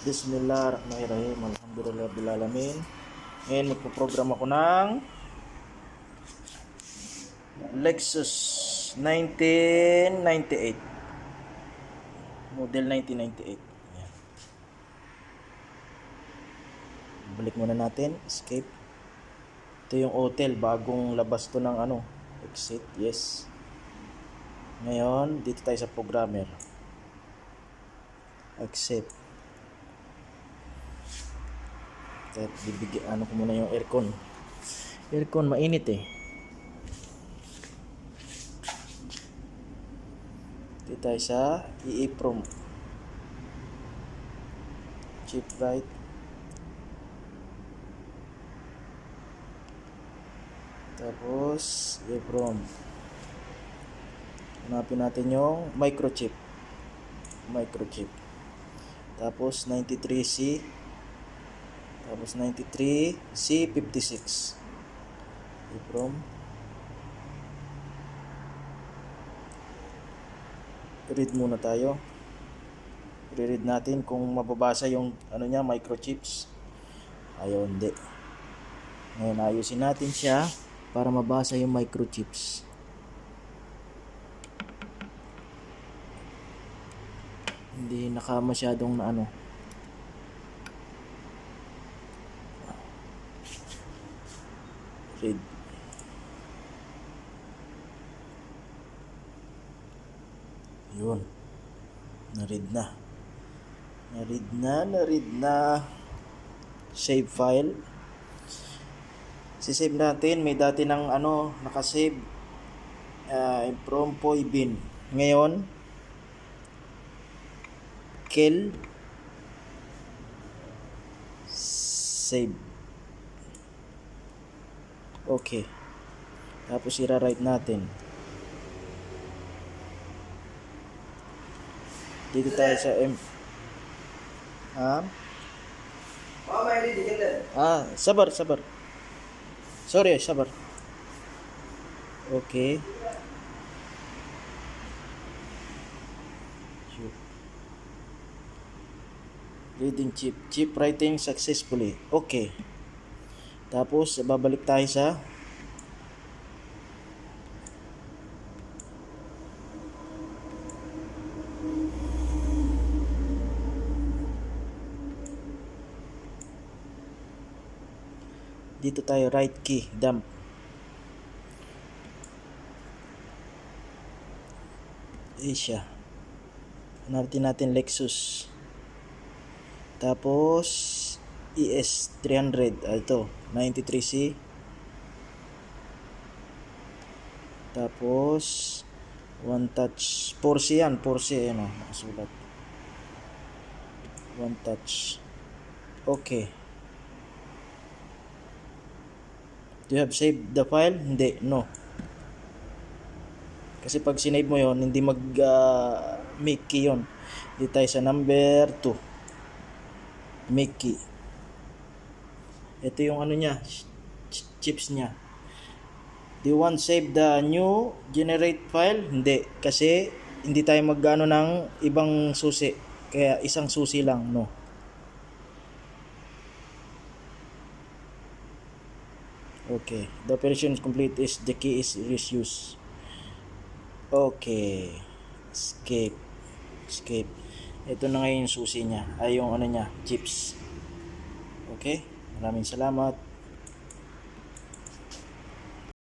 Bismillahirrahmanirrahim. Alhamdulillahirrahmanirrahim. Ngayon magpo-program ako ng Lexus 1998. Model 1998. Ayan. Balik muna natin. Escape. Ito yung hotel. Bagong labas to ng exit. Yes. Ngayon, dito tayo sa programmer. Accept. At bibigyan ko muna yung aircon. Aircon mainit eh. Dito tayo sa EEPROM. Chip right. Tapos EEPROM. Hanapin natin yung microchip. Tapos 93C. Tapos 93C56. EEPROM. Read muna tayo. I-read natin kung mababasa yung microchips. Ayaw, hindi. Ngayon ayusin natin siya para mabasa yung microchips. Hindi masyadong read. Yun. Na-read na. Save file. Si-save natin. May dati ng nakasave. From Poybin. Ngayon, kill. Save. Okay. Tapos i-write natin. Dito tayo sa sabar. Sorry, sabar. Okay. Reading chip writing successfully. Okay. Tapos babalik tayo sa dito tayo, right key, dump. Asia. Hanapin natin Lexus. Tapos ES300. Ito, 93C. Tapos one touch. 4C yan. 4C, nakasulat. One touch. Okay. Do you have saved the file? Hindi, no. Kasi pag sinave mo yon, hindi make key yon. Dito tayo sa number 2. Make key. Ito yung niya, chips niya. Do you want save the new generate file? Hindi, kasi hindi tayo ng ibang susi. Kaya isang susi lang, no. Okay, the operation is complete. The key is reuse. Okay, escape. Ito na ngayon yung susi niya, ay yung chips. Okay, maraming salamat.